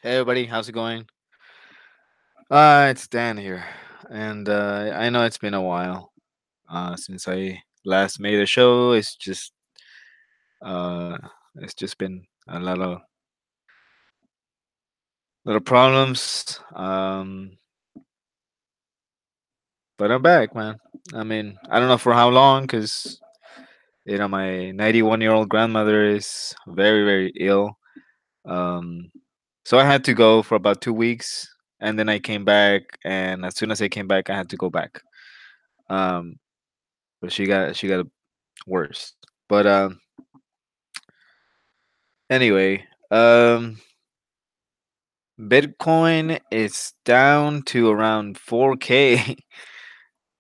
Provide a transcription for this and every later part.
Hey everybody, how's it going? It's Dan here, and I know it's been a while since I last made a show. Uh, it's just been a lot of problems. But I'm back, man. I mean, I don't know for how long, cause my 91-year-old grandmother is very ill. Um, so I had to go for about 2 weeks, and then I came back, and as soon as I came back, I had to go back. Um, but she got worse. But anyway, Bitcoin is down to around 4K,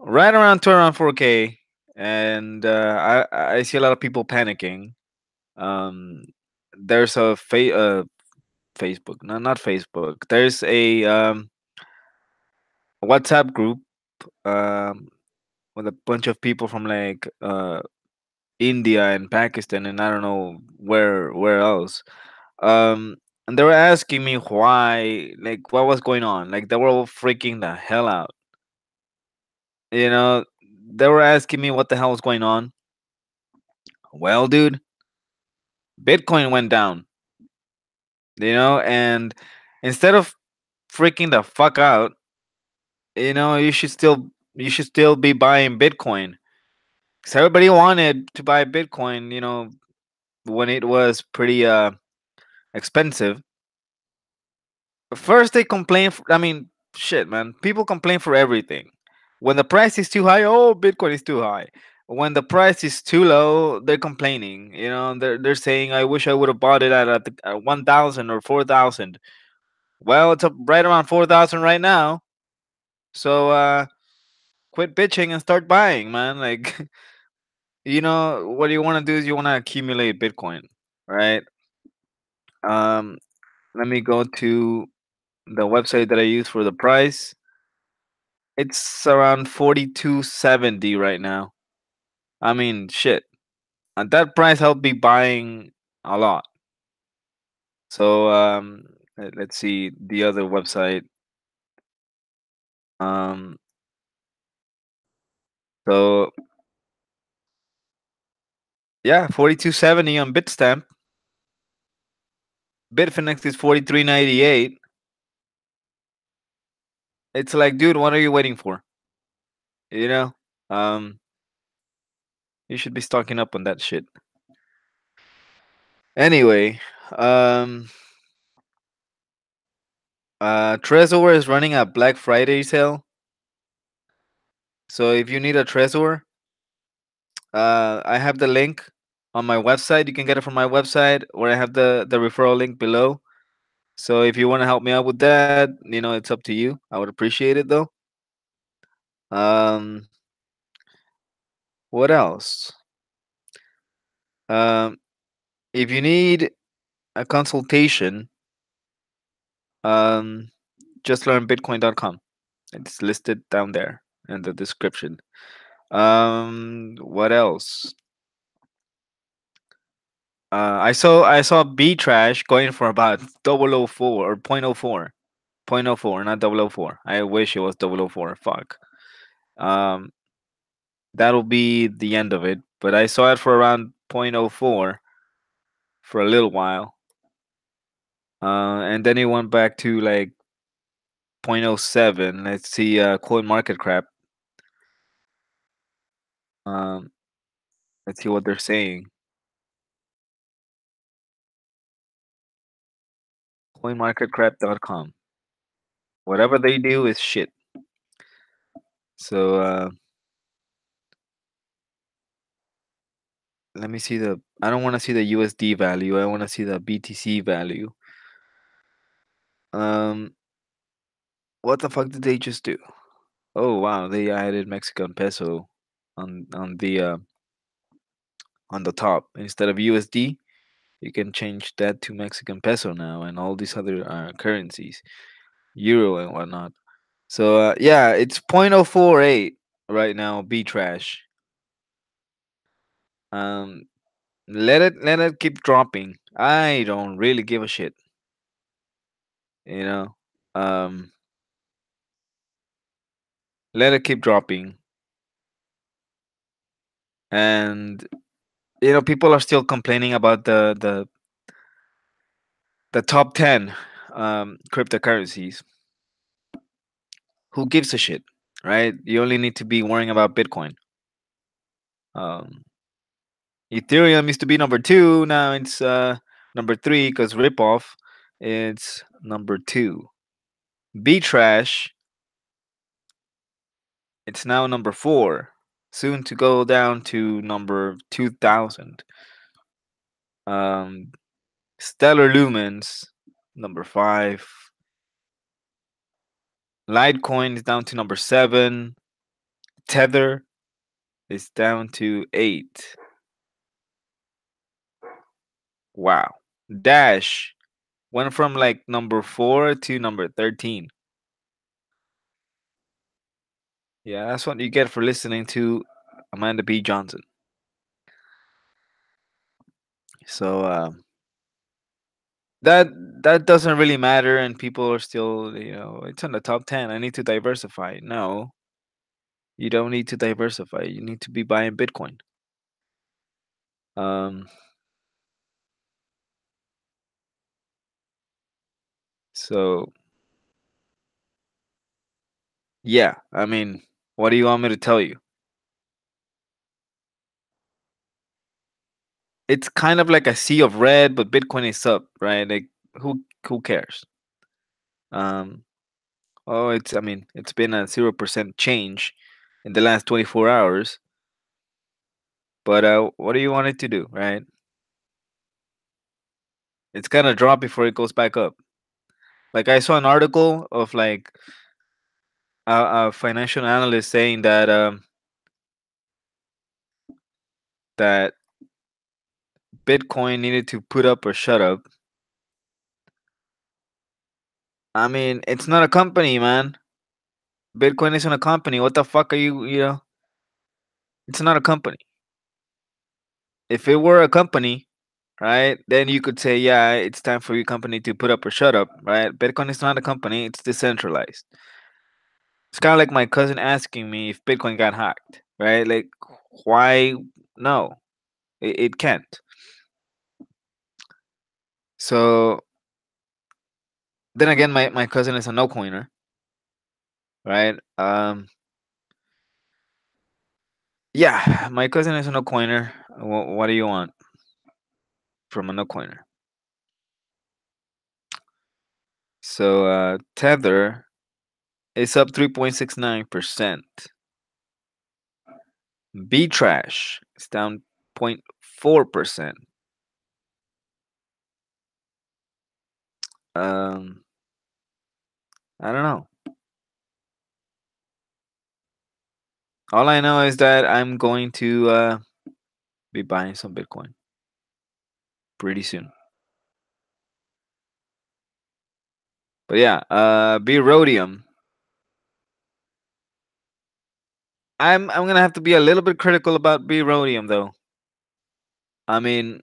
right around 4K, and I see a lot of people panicking. Um, there's Facebook, no, not Facebook. There's a WhatsApp group um with a bunch of people from like India and Pakistan and I don't know where else. Um, and they were asking me why, like, what was going on. Like, they were all freaking the hell out. You know, they were asking me what the hell was going on. Well, dude, Bitcoin went down. And instead of freaking the fuck out, you should still be buying Bitcoin. Cause everybody wanted to buy Bitcoin. When it was pretty expensive. First, they complain. I mean, shit, man. People complain for everything. When the price is too high, oh, Bitcoin is too high. When the price is too low, they're complaining. They're saying, "I wish I would have bought it at 1,000 or 4,000." Well, it's up right around 4,000 right now. So quit bitching and start buying, man. Like, what you want to do is you want to accumulate Bitcoin, right? Um, Let me go to the website that I use for the price. It's around 42.70 right now. I mean, shit. At that price, I'll be buying a lot. So, let's see the other website. Um, so yeah, 42.70 on Bitstamp. Bitfinex is 43.98. It's like, dude, what are you waiting for? You know, um, you should be stocking up on that shit. Anyway, um, Trezor is running a Black Friday sale. So if you need a Trezor, I have the link on my website. You can get it from my website, or I have the referral link below. So if you want to help me out with that, it's up to you. I would appreciate it though. Um, what else? Um, if you need a consultation, um, just learn Bitcoin.com. It's listed down there in the description. What else? I saw B Trash going for about 004 or point oh 0.04. Point oh 0.04, not 004. I wish it was 004. Fuck. Um, that'll be the end of it. But I saw it for around point oh 0.04 for a little while. And then it went back to like point oh 0.07. Let's see, Coin Market Crap. Um, let's see what they're saying. CoinMarketCrap.com. Whatever they do is shit. So let me see the. I don't want to see the USD value. I want to see the BTC value. Um, what the fuck did they just do? Oh wow, they added Mexican peso on the top instead of USD. You can change that to Mexican peso now, and all these other currencies, euro and whatnot. So yeah, it's 0.048 right now. B trash. Um, let it keep dropping. I don't really give a shit. You know, um, let it keep dropping, and people are still complaining about the top 10 cryptocurrencies. Who gives a shit, right? You only need to be worrying about Bitcoin. Um, Ethereum used to be number two. Now it's number three because ripoff. It's number two. B Trash. It's now number four. Soon to go down to number 2000. Um, Stellar Lumens, number five. Litecoin is down to number seven. Tether is down to eight. Wow. Dash went from like number four to number 13. Yeah, that's what you get for listening to Amanda B. Johnson. So that that doesn't really matter, and people are still, it's on the top 10. I need to diversify. No, you don't need to diversify. You need to be buying Bitcoin. Um, so yeah, I mean, what do you want me to tell you? It's kind of like a sea of red, but Bitcoin is up, right? Like who cares? Um, oh, I mean, it's been a 0% change in the last 24 hours. But what do you want it to do, right? It's gonna drop before it goes back up. Like I saw an article of like a financial analyst saying that Bitcoin needed to put up or shut up. I mean, it's not a company, man. Bitcoin isn't a company. What the fuck are you? It's not a company. If it were a company, right, then you could say, yeah, it's time for your company to put up or shut up, right? Bitcoin is not a company. It's decentralized. It's kind of like my cousin asking me if Bitcoin got hacked, right? Like, why? No, it can't. So then again, my cousin is a no coiner, right? Yeah, my cousin is a no coiner. What do you want from a no coiner? So Tether is up 3.69%. B Trash is down 0.4%. Um, I don't know. All I know is that I'm going to be buying some Bitcoin pretty soon. But yeah, B Rhodium. I'm gonna have to be a little bit critical about B Rhodium though. I mean,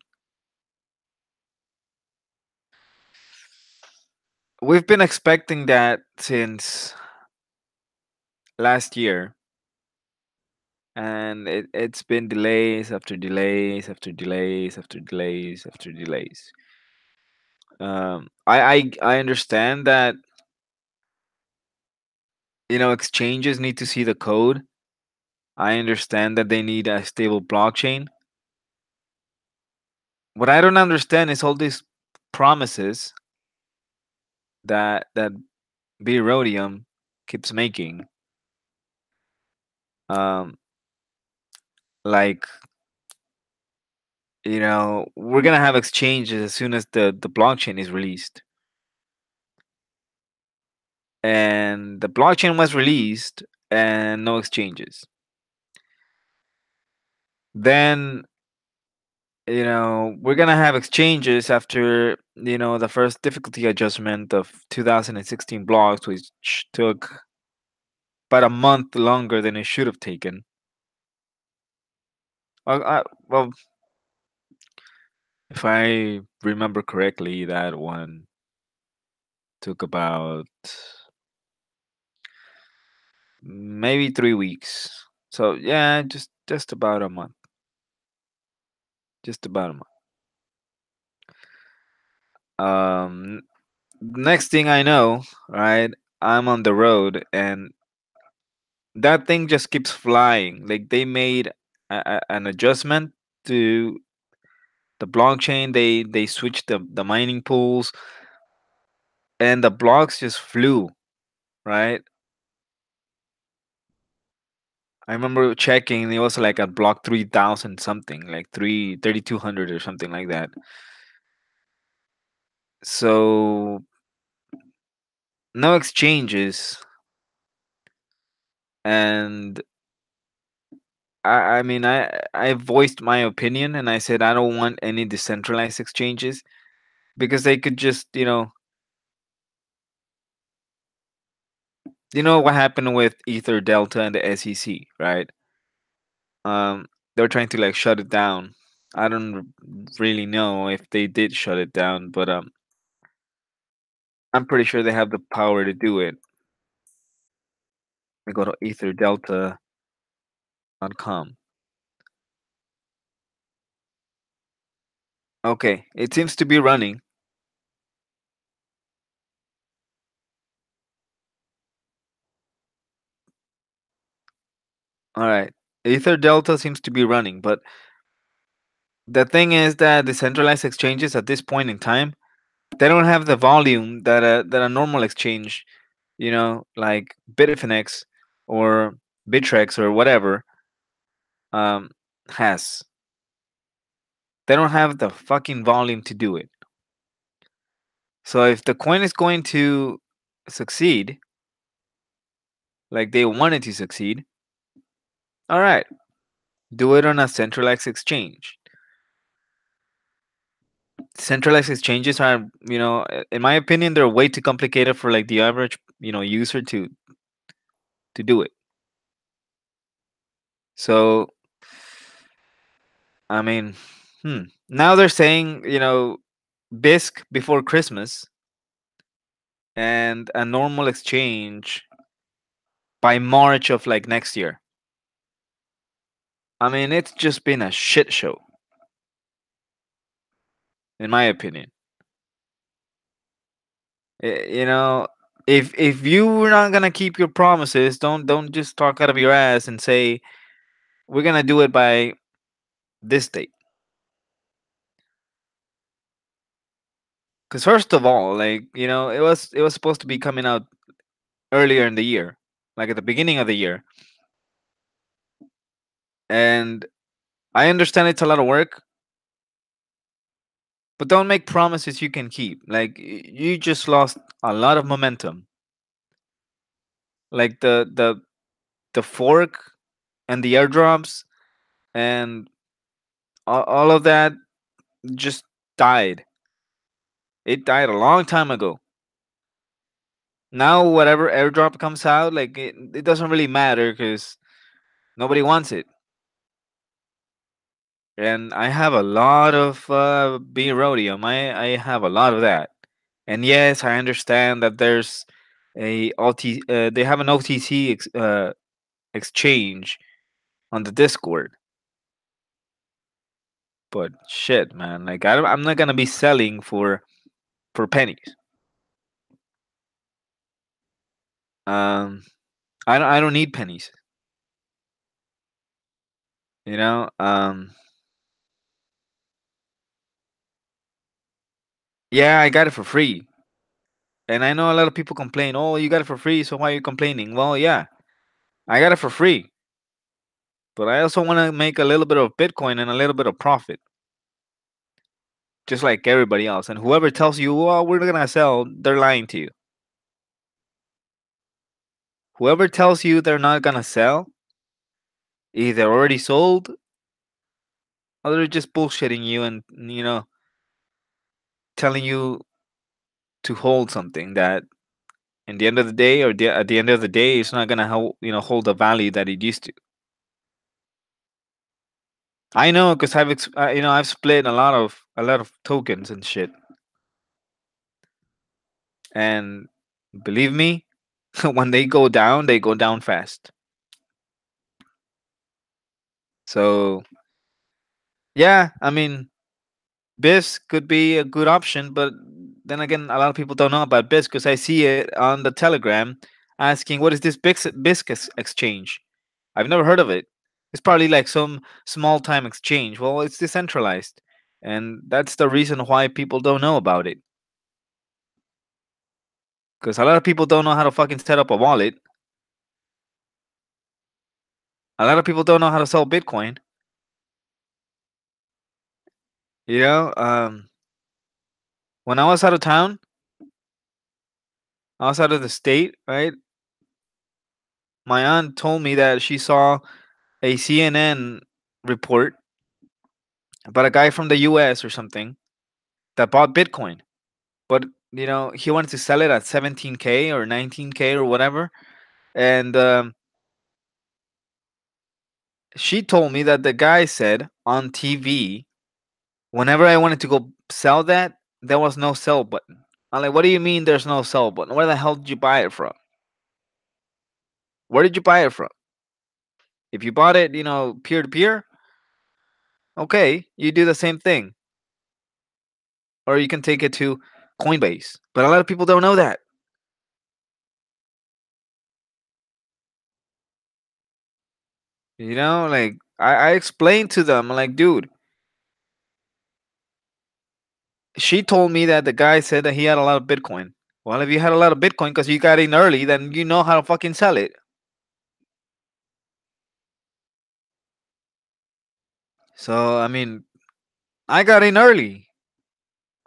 we've been expecting that since last year, and it's been delays after delays after delays after delays after delays. I understand that exchanges need to see the code. I understand that they need a stable blockchain. What I don't understand is all these promises that B Rhodium keeps making. Um, like we're gonna have exchanges as soon as the blockchain is released, and the blockchain was released and no exchanges. Then we're gonna have exchanges after the first difficulty adjustment of 2016 blocks, which took about a month longer than it should have taken. Well, if I remember correctly, that one took about maybe 3 weeks. So yeah, just about a month. Just about a month. Um, Next thing I know, right, I'm on the road and that thing just keeps flying. Like they made an adjustment to the blockchain. They switched the mining pools, and the blocks just flew. Right. I remember checking. It was like at block 3,000 something, like 3,200 or something like that. So no exchanges, and I voiced my opinion, and I said I don't want any decentralized exchanges because they could just what happened with Ether Delta and the SEC, right? They're trying to like shut it down. I don't really know if they did shut it down, but I'm pretty sure they have the power to do it. I go to etherdelta.com. Okay, it seems to be running. All right, Ether Delta seems to be running, but the thing is that decentralized exchanges at this point in time, they don't have the volume that a normal exchange, like Bitfinex or Bittrex or whatever, um, has. They don't have the fucking volume to do it. So if the coin is going to succeed, like they want it to succeed, all right, do it on a centralized exchange. Centralized exchanges are, in my opinion, they're way too complicated for like the average, user to do it. So, I mean, now they're saying, BISC before Christmas and a normal exchange by March of like next year. I mean, it's just been a shit show, in my opinion. You know, if you're not gonna keep your promises, don't just talk out of your ass and say we're gonna do it by this date. Because first of all, like it was supposed to be coming out earlier in the year, like at the beginning of the year, and I understand it's a lot of work, but don't make promises you can keep. Like you just lost a lot of momentum. Like the fork and the airdrops and all of that just died. It died a long time ago. Now whatever airdrop comes out, like it doesn't really matter because nobody wants it. And I have a lot of B rhodium. I have a lot of that. And yes, I understand that there's they have an OTC exchange on the Discord. But shit, man, like I'm not gonna be selling for pennies. Um, I don't need pennies. You know. Yeah, I got it for free. And I know a lot of people complain, "Oh, you got it for free, so why are you complaining?" Well, yeah, I got it for free, but I also want to make a little bit of Bitcoin and a little bit of profit, just like everybody else. And whoever tells you, "Well, we're not gonna sell," they're lying to you. Whoever tells you they're not gonna sell, either already sold or they're just bullshitting you and telling you to hold something that, in the end of the day, or at the end of the day, it's not gonna hold the value that it used to. I know because I've split a lot of tokens and shit. And believe me, when they go down fast. So yeah, I mean, BIS could be a good option, but then again, a lot of people don't know about BIS because I see it on the Telegram asking, "What is this BIS exchange?" I've never heard of it. It's probably like some small time exchange. Well, it's decentralized, and that's the reason why people don't know about it. Because a lot of people don't know how to fucking set up a wallet. A lot of people don't know how to sell Bitcoin. You know, when I was out of town, I was out of the state, right? My aunt told me that she saw a CNN report about a guy from the US or something that bought Bitcoin. But, he wanted to sell it at 17K or 19K or whatever. And she told me that the guy said on TV, whenever I wanted to go sell that, there was no sell button. I'm like, what do you mean there's no sell button? Where the hell did you buy it from? Where did you buy it from? If you bought it, peer to peer, okay, you do the same thing. Or you can take it to Coinbase. But a lot of people don't know that. Like I explained to them, like, dude, she told me that the guy said that he had a lot of Bitcoin. Well, if you had a lot of Bitcoin because you got in early, then you know how to fucking sell it. So, I mean, I got in early.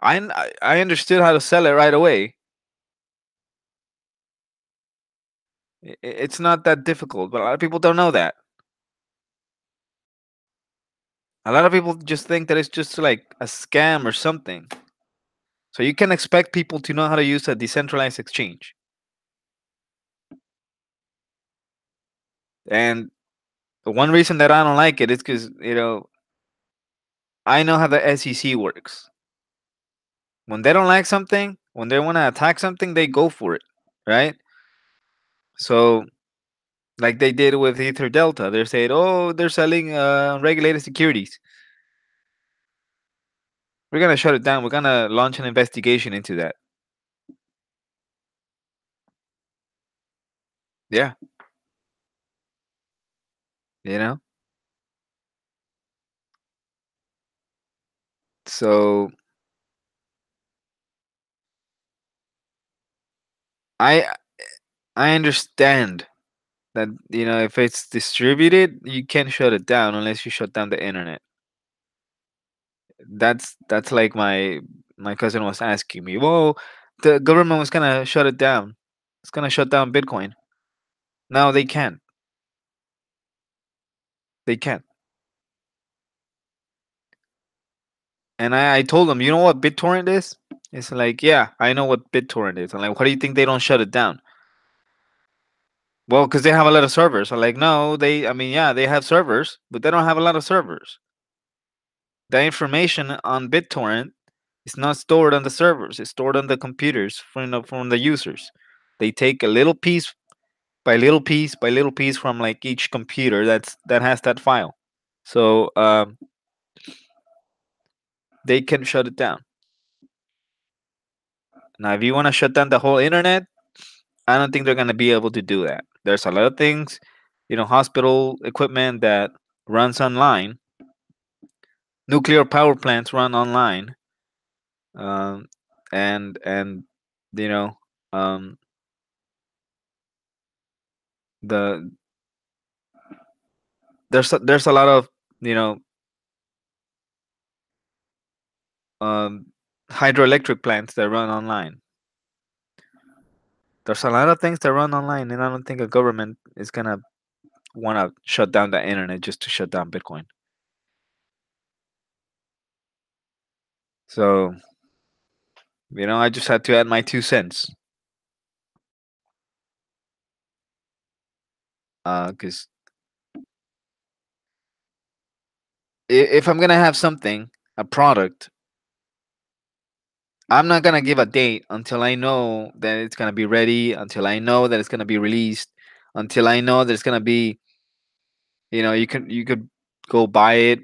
I understood how to sell it right away. It's not that difficult, but a lot of people don't know that. A lot of people just think that it's just like a scam or something. So you can expect people to know how to use a decentralized exchange. And the one reason that I don't like it is because, I know how the SEC works. When they don't like something, when they want to attack something, they go for it, right? So, like they did with Ether Delta, they said, "Oh, they're selling regulated securities. We're gonna shut it down. We're gonna launch an investigation into that." Yeah, you know. So I I understand that if it's distributed, you can't shut it down unless you shut down the internet. That's like my cousin was asking me. Well, the government was gonna shut it down. It's gonna shut down Bitcoin. No, they can't. They can't. And I told them, you know what BitTorrent is? It's like, yeah, I know what BitTorrent is. I'm like, why do you think they don't shut it down? Well, because they have a lot of servers. I'm like, no, I mean, yeah, they have servers, but they don't have a lot of servers. The information on BitTorrent is not stored on the servers. It's stored on the computers from the users. They take a little piece by little piece by little piece from like each computer that has that file. So they can shut it down. Now, if you want to shut down the whole internet, I don't think they're going to be able to do that. There's a lot of things, hospital equipment that runs online, nuclear power plants run online, um, and you know, um, the there's a lot of you know um, hydroelectric plants that run online. There's a lot of things that run online, and I don't think a government is gonna want to shut down the internet just to shut down Bitcoin. So, I just had to add my 2 cents. Because if I'm gonna have something, a product, I'm not gonna give a date until I know that it's gonna be ready, until I know that it's gonna be released, until I know that it's gonna be, you could go buy it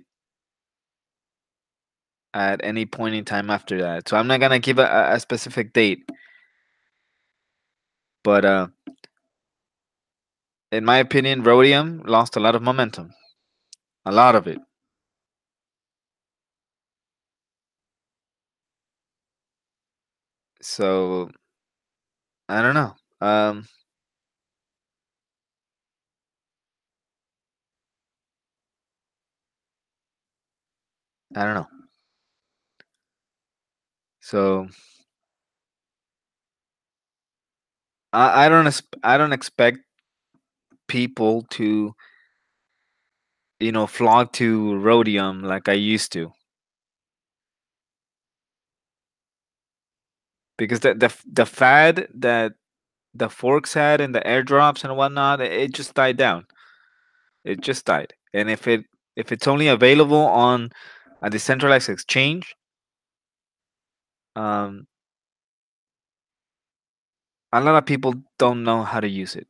at any point in time after that. So I'm not gonna give a specific date, but in my opinion, Rhodium lost a lot of momentum, a lot of it. So I don't know. I don't know. So I don't expect people to flock to Rhodium like I used to, because the fad that the forks had and the airdrops and whatnot, it just died down. It just died. And if it's only available on a decentralized exchange, um, a lot of people don't know how to use it.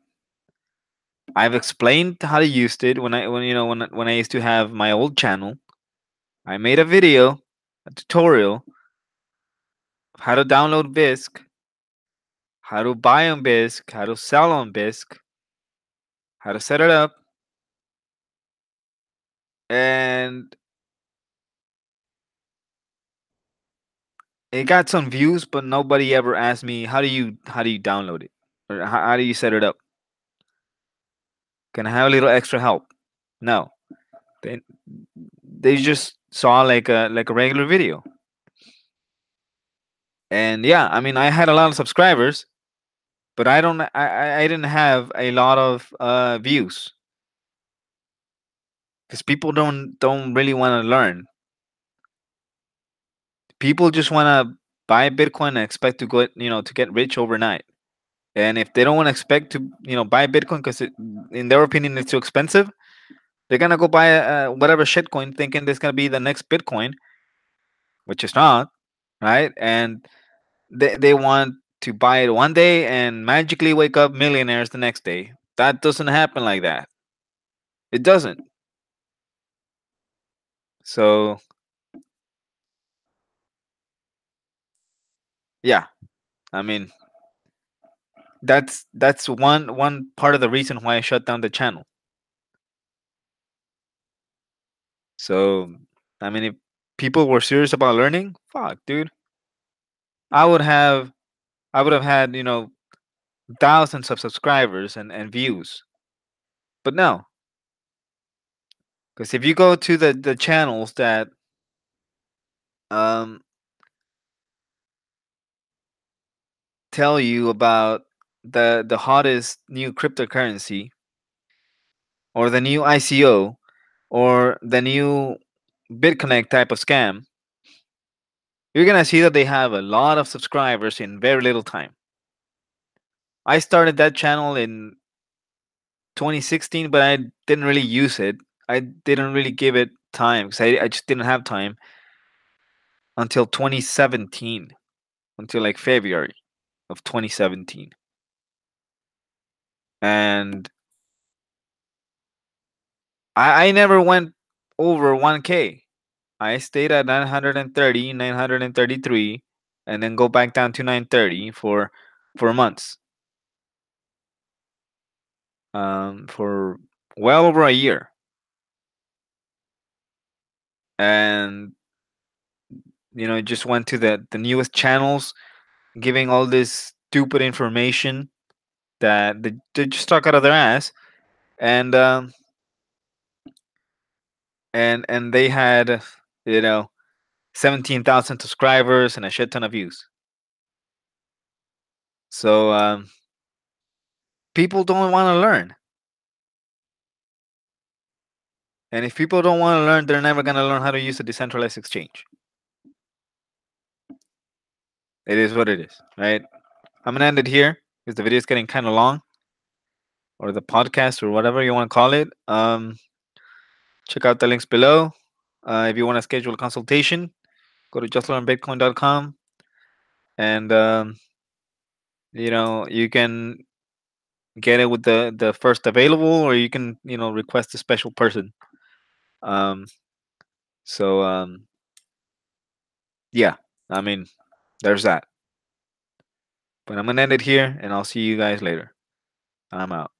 I've explained how to use it when I used to have my old channel. I made a video, a tutorial of how to download BISC, how to buy on BISC, how to sell on BISC, how to set it up, and it got some views, but nobody ever asked me how do you download it, or how do you set it up. Can I have a little extra help? No, they just saw like a regular video. And yeah, I mean, I had a lot of subscribers, but I didn't have a lot of views, because people don't really want to learn. People just want to buy Bitcoin and expect to get rich overnight. And if they don't want to expect to buy Bitcoin because in their opinion it's too expensive, they're gonna go buy whatever shitcoin thinking this gonna be the next Bitcoin, which is not, right? And they want to buy it one day and magically wake up millionaires the next day. That doesn't happen like that. It doesn't. So yeah, I mean, that's one part of the reason why I shut down the channel. So I mean, if people were serious about learning, fuck, dude, I would have I would have had thousands of subscribers and views. But no, because if you go to the channels that um tell you about the hottest new cryptocurrency, or the new ICO, or the new BitConnect type of scam, you're gonna see that they have a lot of subscribers in very little time. I started that channel in 2016, but I didn't really use it. I didn't really give it time because I just didn't have time until 2017, until like February of 2017. And I never went over 1K. I stayed at 930, 933, and then go back down to 930 for months. For well over a year. And just went to the newest channels, giving all this stupid information that they just stuck out of their ass. And they had you know 17,000 subscribers and a shit ton of views. So people don't want to learn. And if people don't want to learn, they're never going to learn how to use a decentralized exchange. It is what it is, right? I'm going to end it here because the video is getting kind of long, or the podcast, or whatever you want to call it. Check out the links below. If you want to schedule a consultation, go to justlearnbitcoin.com. and you can get it with the first available, or you can request a special person. Um, so yeah, I mean, there's that. But I'm gonna end it here, and I'll see you guys later. I'm out.